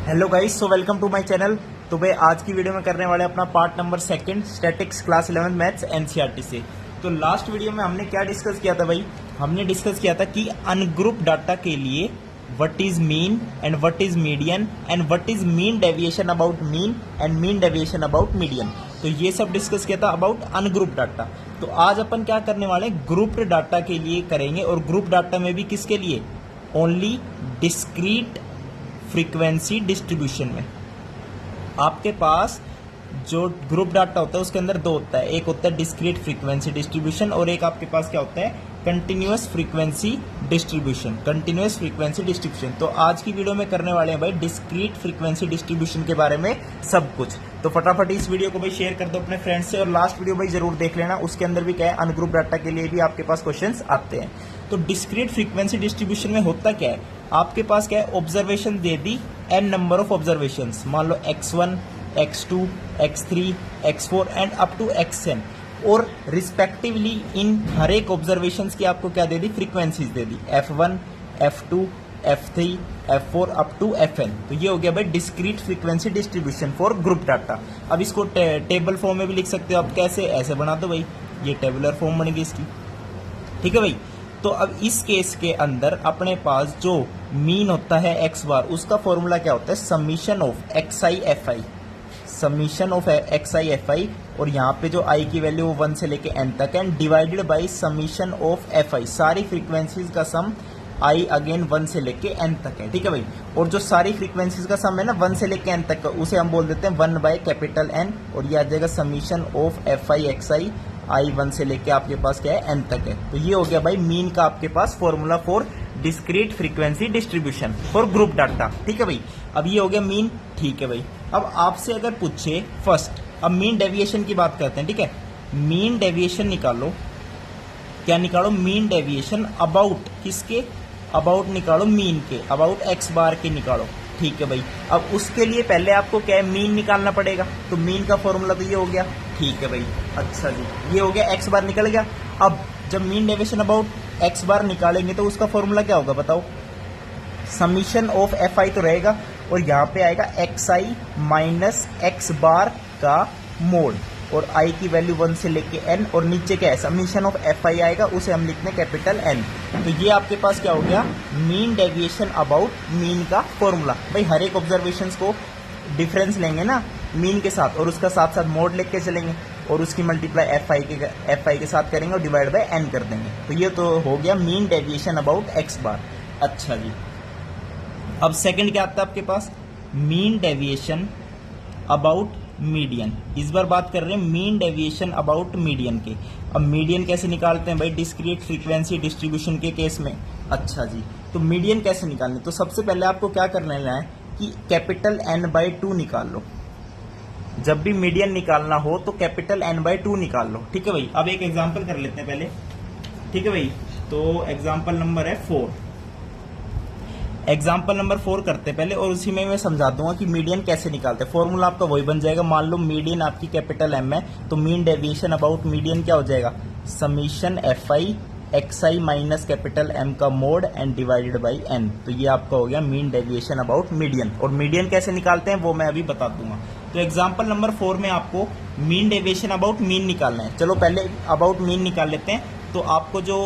Hello guys, so welcome to my channel. तो भाई आज की वीडियो में करने वाले अपना part number second statistics class 11 maths NCERT से। तो लास्ट वीडियो में हमने क्या डिस्कस किया था भाई? हमने डिस्कस किया था कि अनग्रुप डाटा के लिए what is mean and what is median and what is mean deviation about mean and mean deviation about median. तो ये सब डिस्कस किया था अबाउट अनग्रुप डाटा। तो आज अपन क्या करने वाले हैं, ग्रुप्ड डाटा के लिए करेंगे। और ग्रुप डाटा में भी किसके लिए? ओनली डिस्क्रीट फ्रीक्वेंसी डिस्ट्रीब्यूशन में। आपके पास जो ग्रुप डाटा होता है उसके अंदर दो होता है, एक होता है डिस्क्रीट फ्रीक्वेंसी डिस्ट्रीब्यूशन और एक आपके पास क्या होता है, continuous frequency distribution. Continuous frequency distribution. तो आज की वीडियो में करने वाले हैं भाई डिस्क्रीट फ्रीक्वेंसी डिस्ट्रीब्यूशन के बारे में सब कुछ। तो फटाफट इस वीडियो को भाई शेयर कर दो अपने फ्रेंड्स से और लास्ट वीडियो भाई जरूर देख लेना, उसके अंदर भी क्या है, अनग्रुप डाटा के लिए भी आपके पास क्वेश्चंस आते हैं। तो डिस्क्रीट फ्रीक्वेंसी डिस्ट्रीब्यूशन में होता क्या है, आपके पास क्या है, ऑब्जर्वेशन दे दी एन नंबर ऑफ ऑब्जर्वेशंस, मान लो x1, x2, x3, x4 and up to xn, और रिस्पेक्टिवली इन हर एक ऑब्जर्वेशंस की आपको क्या दे दी, फ्रीक्वेंसीज दे दी, f1, f2, f3, f4 up to fn। तो ये हो गया भाई discrete frequency distribution for group data. अब इसको टेबल फॉर्म में भी लिख सकते हो आप। कैसे? ऐसे बना दो भाई, ये टेबुलर फॉर्म बनेगी इसकी, ठीक है भाई। तो अब इस केस के अंदर अपने पास जो मीन होता है एक्स बार, उसका फॉर्मूला क्या होता है, summation of x I F I, summation of x I F I. और यहाँ पे जो आई की वैल्यू वो 1 से लेके n तक है, divided by summation of f आई, सारी फ्रीक्वेंसीज का सम आई अगेन 1 से लेके n तक है, ठीक है भाई। और जो सारी फ्रीक्वेंसीज का सम है ना 1 से लेके n तक का, उसे हम बोल देते हैं 1 बाय कैपिटल N, और ये आ जाएगा summation of f i x i, i 1 से लेके आपके पास क्या है, n तक है। तो ये हो गया भाई मीन का आपके पास formula for discrete frequency distribution for group data, ठीक है भाई। अब ये हो गया मीन, ठीक है भाई। अब आपसे अगर पूछे फर्स्ट, अब मीन डेविएशन की बात करते हैं, ठीक है। मीन डेविएशन निकालो, क्या निकालो, मीन डेविएशन अबाउट किसके, अबाउट निकालो मीन के, अबाउट एक्स बार के निकालो, ठीक है भाई। अब उसके लिए पहले आपको क्या है, मीन निकालना पड़ेगा। तो मीन का फॉर्मूला तो ये हो गया, ठीक है भाई। अच्छा जी, ये हो गया एक्स बार निकल गया। अब जब मीन डेविएशन अबाउट एक्स बार निकालेंगे तो उसका फॉर्मूला क्या होगा बताओ, समीशन ऑफ एफ आई तो रहेगा, और यहाँ पे आएगा एक्स आई माइनस एक्स बार का मोड, और आई की वैल्यू 1 से लेके n, और नीचे क्या है, समीशन ऑफ एफ आई आएगा, उसे हम लिखते हैं कैपिटल N। तो ये आपके पास क्या हो गया, मीन डेविएशन अबाउट मीन का फॉर्मूला। भाई हर एक ऑब्जर्वेशंस को डिफरेंस लेंगे ना मीन के साथ, और उसका साथ साथ मोड लेके के चलेंगे, और उसकी मल्टीप्लाई एफ आई के साथ करेंगे और डिवाइड बाय n कर देंगे। तो ये तो हो गया मीन डेविएशन अबाउट एक्स बार। अच्छा जी, अब सेकंड क्या आता है आपके पास, मीन डेविएशन अबाउट मीडियन। इस बार बात कर रहे हैं मीन डेविएशन अबाउट मीडियन के। अब मीडियन कैसे निकालते हैं भाई, डिस्क्रीट फ्रीक्वेंसी डिस्ट्रीब्यूशन के केस में। अच्छा जी, तो मीडियन कैसे निकालने, तो सबसे पहले आपको क्या करना है कि कैपिटल N/2 निकाल लो। जब भी मीडियन निकालना हो तो कैपिटल N/2 निकाल लो, ठीक है भाई। अब एक एग्जाम्पल कर लेते हैं पहले, ठीक है भाई। तो एग्जाम्पल नंबर है 4, एग्जाम्पल नंबर 4 करते हैं पहले, और उसी में मैं समझा दूंगा कि मीडियन कैसे निकालते हैं। फॉर्मूला आपका वही बन जाएगा। मान लो मीडियन आपकी कैपिटल M है, तो मीन डेविएशन अबाउट मीडियन क्या हो जाएगा, summation F i x I minus capital M का mode and divided by n। तो ये आपका हो गया मीन डेविएशन अबाउट मीडियन। और मीडियन कैसे निकालते हैं वो मैं अभी बता दूंगा। तो एग्जाम्पल नंबर 4 में आपको मीन डेविएशन अबाउट मीन निकालना है। चलो पहले अबाउट मीन निकाल लेते हैं। तो आपको जो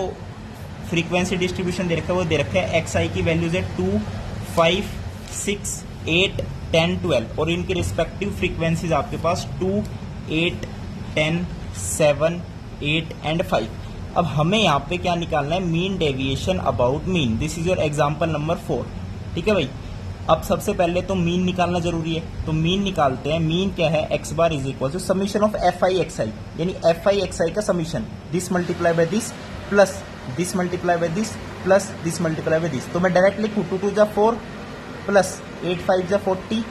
फ्रीक्वेंसी डिस्ट्रीब्यूशन दे रखा है वो दे रखा है, एक्स आई की वैल्यूज है 2, 5, 6, 8, 10, 12, और इनके रिस्पेक्टिव फ्रीक्वेंसीज आपके पास 2, 8, 10, 7, 8 एंड 5। अब हमें यहाँ पे क्या निकालना है, mean deviation about mean. This is your example number 4, ठीक है भाई। अब सबसे पहले तो मीन निकालना जरूरी है, तो मीन निकालते हैं। मीन क्या है, x bar is equal to summation of f i x i, यानी एफ आई एक्स आई का summation, this multiply by this plus this multiply by this plus this multiply by this. तो मैं direct लिखूँ 2 2 जा 4 plus 8 5 जा 40,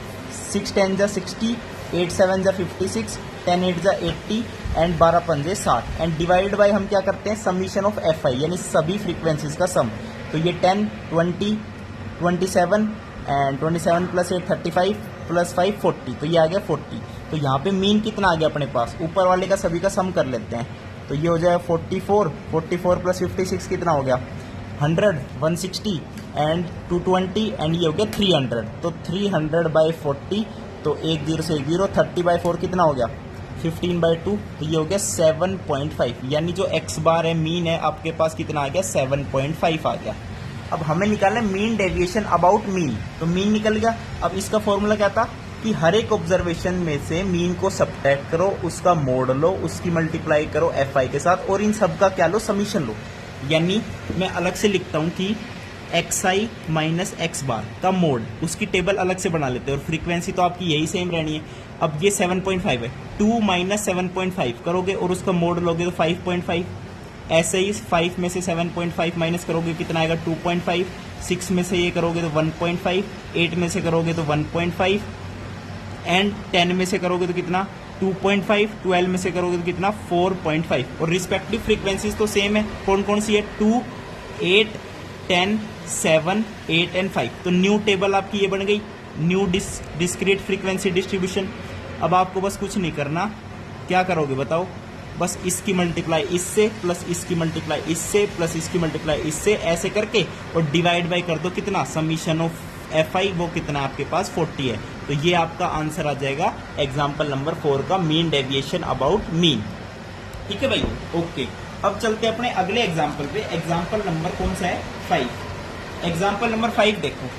6 10 जा 60, 8 7 जा 56, 10 8 जा 80 एंड 12 पंजे 60, एंड डिवाइड बाय हम क्या करते हैं, समीशन ऑफ एफ आई, यानी सभी फ्रीक्वेंसीज का सम। तो ये 10, 20, 27 एंड 27 प्लस 8 35 प्लस 5 40, तो ये आ गया 40। तो यहाँ पे मीन कितना आ गया अपने पास, ऊपर वाले का सभी का सम कर लेते हैं। तो ये हो जाएगा 44 प्लस 56 कितना हो गया, 100 160 एंड 220 एंड ये हो गया 300। तो 300/40, तो 1 0 से 1 0, 30/4 कितना हो गया 15/2, तो ये हो गया 7.5। यानी जो x बार है मीन है आपके पास कितना आ गया 7.5 आ गया। अब हमें निकालना है मीन डेविएशन अबाउट मीन, तो मीन निकल गया। अब इसका फॉर्मूला क्या था कि हर एक ऑब्जर्वेशन में से मीन को सब्ट्रैक्ट करो, उसका मोड लो, उसकी मल्टीप्लाई करो FI के साथ और इन सब का क्या लो समीशन लो। यानी मैं अलग से लिखता हूं कि XI माइनस X बार का मोड, उसकी टेबल अलग से बना लेते हैं और फ्रीक्वेंसी तो आपकी यही सेम रहनी है। अब ये 7.5 है, 2 माइनस 7.5 करोगे और उसका मोड लोगे तो 5.5। ऐसे ही 5 में से 7.5 माइनस करोगे कितना आएगा 2.5, 6 में से ये करोगे तो 1.5, 8 में से करोगे तो 1.5 एंड 10 में से करोगे तो कितना 2.5, 12 में से करोगे तो कितना 4.5। और रिस्पेक्टिव फ्रीक्वेंसीज तो सेम है, कौन कौन सी है 2, 8, 10, 7, 8 एंड 5। तो न्यू टेबल आपकी ये बन गई, न्यू डिस्क्रीट फ्रीक्वेंसी डिस्ट्रीब्यूशन। अब आपको बस कुछ नहीं करना, क्या करोगे बताओ, बस इसकी मल्टीप्लाई इससे प्लस इसकी मल्टीप्लाई इससे प्लस इसकी मल्टीप्लाई इससे ऐसे करके और डिवाइड बाय कर दो कितना समीशन ऑफ FI, वो कितना आपके पास 40 है। तो ये आपका आंसर आ जाएगा एग्जाम्पल नंबर 4 का मीन डेविएशन अबाउट मीन। ठीक है भाई, ओके। अब चलते हैं अपने अगले एग्जाम्पल पे। एग्जाम्पल नंबर कौन सा है 5। एग्जाम्पल नंबर 5 देखो,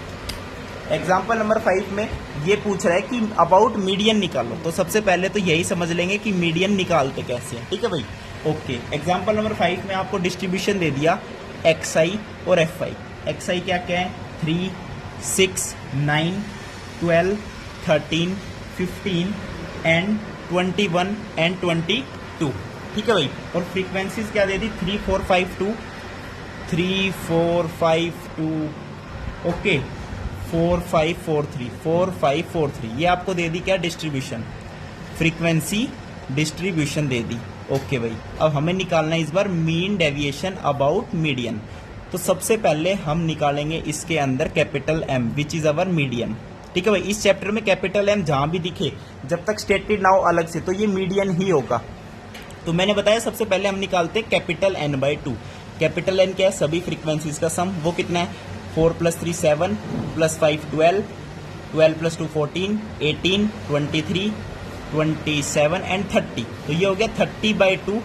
एग्जाम्पल नंबर 5 में ये पूछ रहा है कि अबाउट मीडियन निकालो। तो सबसे पहले तो यही समझ लेंगे कि मीडियन निकालते कैसे हैं। ठीक है भाई, ओके। एग्जाम्पल नंबर 5 में आपको डिस्ट्रीब्यूशन दे दिया XI और FI। XI क्या क्या है 3, 6, 9, 12, 13, 15 एंड 21 एंड 22। ठीक है भाई, और फ्रीक्वेंसीज क्या दे दी 3, 4, 5, 2, 3, 4, 5, 2, ओके 4, 5, 4, 3, 4, 5, 4, 3। ये आपको दे दी क्या डिस्ट्रीब्यूशन, फ्रीक्वेंसी डिस्ट्रीब्यूशन दे दी। ओके भाई, अब हमें निकालना है इस बार मीन डेविएशन अबाउट मीडियन। तो सबसे पहले हम निकालेंगे इसके अंदर capital M which is our median. ठीक है भाई, इस चैप्टर में कैपिटल M जहां भी दिखे जब तक स्टेटेड ना हो अलग से तो ये मीडियन ही होगा। तो मैंने बताया सबसे पहले हम निकालते हैं कैपिटल N/2। कैपिटल N क्या है सभी फ्रीक्वेंसीज का सम, वो कितना है 4 + 3 7 + 5 12, 12 + 2 14, 18, 23, 27 एंड 30। तो ये हो गया 30/2।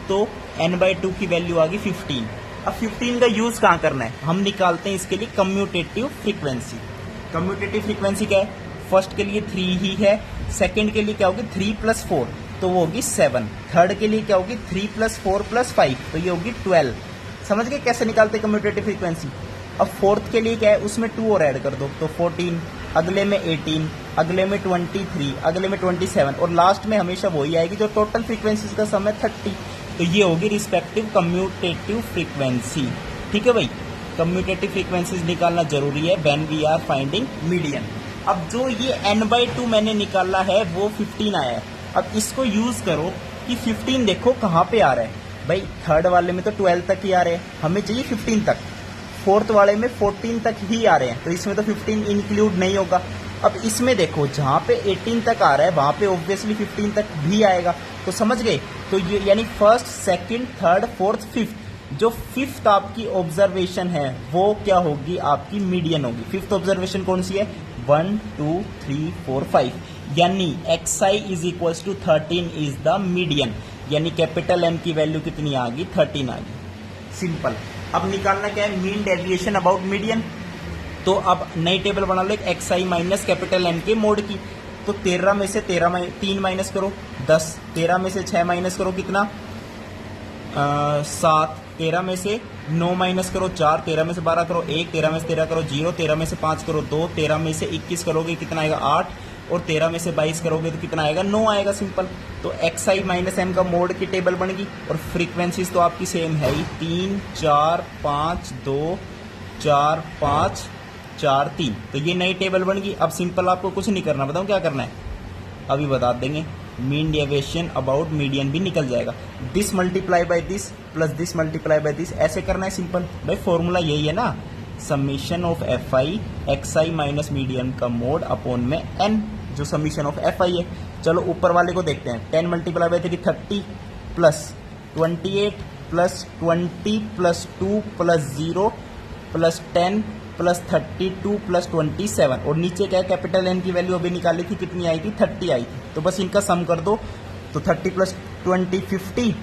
तो N/2 की वैल्यू आ गई 15। अब 15 का यूज कहाँ करना है, हम निकालते हैं इसके लिए कम्यूटेटिव फ्रीक्वेंसी। कम्यूटेटिव फ्रीक्वेंसी क्या है, फर्स्ट के लिए 3 ही है, सेकंड के लिए क्या होगी 3 + 4 तो वो होगी 7, थर्ड के लिए क्या होगी 3 + 4 + 5 तो ये होगी 12। समझ गए कैसे निकालते हैं कम्यूटेटिव फ्रीक्वेंसी। अब फोर्थ के लिए क्या है उसमें 2 और ऐड कर दो तो 14, अगले में 18, अगले में 23, अगले में 27 और लास्ट में हमेशा वही आएगी जो टोटल फ्रीक्वेंसीज का सम है 30। तो ये होगी रिस्पेक्टिव कम्यूटेटिव फ्रीक्वेंसी। ठीक है भाई, कम्यूटेटिव फ्रीक्वेंसीज निकालना जरूरी है when we are finding median. अब जो ये N/2 मैंने निकाला है वो 15 आया है। अब इसको यूज करो कि 15 देखो कहाँ पे आ रहा है भाई, थर्ड वाले में तो 12 तक ही आ रहे हैं, हमें चाहिए 15 तक, फोर्थ वाले में 14 तक ही आ रहे हैं तो इसमें तो 15 इंक्लूड नहीं होगा। अब इसमें देखो जहाँ पे 18 तक आ रहा है वहाँ पे ऑब्वियसली 15 तक भी आएगा। तो समझ गए, तो ये यानी first, second, third, fourth, fifth, जो फिफ्थ आपकी ऑब्जर्वेशन है वो क्या होगी आपकी मीडियन होगी। फिफ्थ ऑब्जर्वेशन कौन सी है 1, 2, 3, 4, 5 यानी XI = 13 इज द मीडियन। यानी कैपिटल M की वैल्यू कितनी आ गई 13 आ गई। सिंपल। अब निकालना क्या है मीन डेविएशन अबाउट मीडियन। तो अब नई टेबल बना लो XI माइनस कैपिटल M के मोड की। तो 13 में से 3 माइनस करो 10, 13 में से 6 माइनस करो कितना 7, 13 में से 9 माइनस करो 4, 13 में से 12 करो 1, 13 में से 13 करो 0, 13 में से 5 करो 2, 13 में से 21 करोगे कितना आएगा 8 और 13 में से 22 करोगे तो कितना आएगा 9 आएगा। सिंपल। तो XI माइनस M का मोड की टेबल बन गई और फ्रीक्वेंसीज तो आपकी सेम है ही 3, 4, 5, 2, 4, 5, 4, 3। तो ये नई टेबल बन गई। अब सिंपल आपको कुछ नहीं करना, बताऊँ क्या करना है अभी बता देंगे। मीन डेविएशन अबाउट मीडियन भी निकल जाएगा। This multiply by this plus this multiply by this ऐसे करना है सिंपल। भाई फॉर्मूला यही है ना, summation of FI XI minus median का मोड अपॉन में N जो समीशन ऑफ FI है। चलो ऊपर वाले को देखते हैं। 10 × 3 30 plus 28 plus 20 plus 2 plus 0 plus 10 plus 32 plus 27 और नीचे क्या है, कैपिटल एन की वैल्यू अभी निकाली थी, कितनी आई थी, 30 आई थी। तो बस इनका सम कर दो, तो 30 प्लस 20 50,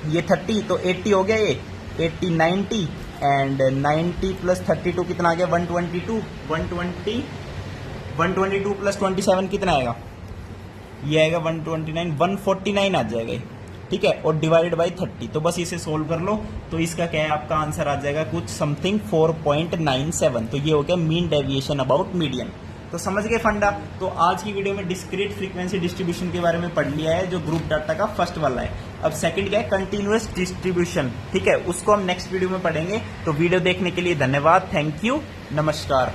ये 30 तो 80 हो गया, ये 80 90 एंड 90 प्लस 32 कितना आ गया, 122 122 प्लस 27 कितना आएगा, ये आएगा 129 149 आ जाएगा ये, ठीक है, और डिवाइडेड बाय 30। तो बस इसे सोल्व कर लो, तो इसका क्या है, आपका आंसर आ जाएगा कुछ समथिंग 4.97। तो ये हो गया मीन डेविएशन अबाउट मीडियन। तो समझ गए फंडा। तो आज की वीडियो में डिस्क्रीट फ्रीक्वेंसी डिस्ट्रीब्यूशन के बारे में पढ़ लिया है, जो ग्रुप डाटा का फर्स्ट वाला है। अब सेकंड क्या है, कंटिन्यूअस डिस्ट्रीब्यूशन, ठीक है, उसको हम नेक्स्ट वीडियो में पढ़ेंगे। तो वीडियो देखने के लिए धन्यवाद, थैंक यू, नमस्कार।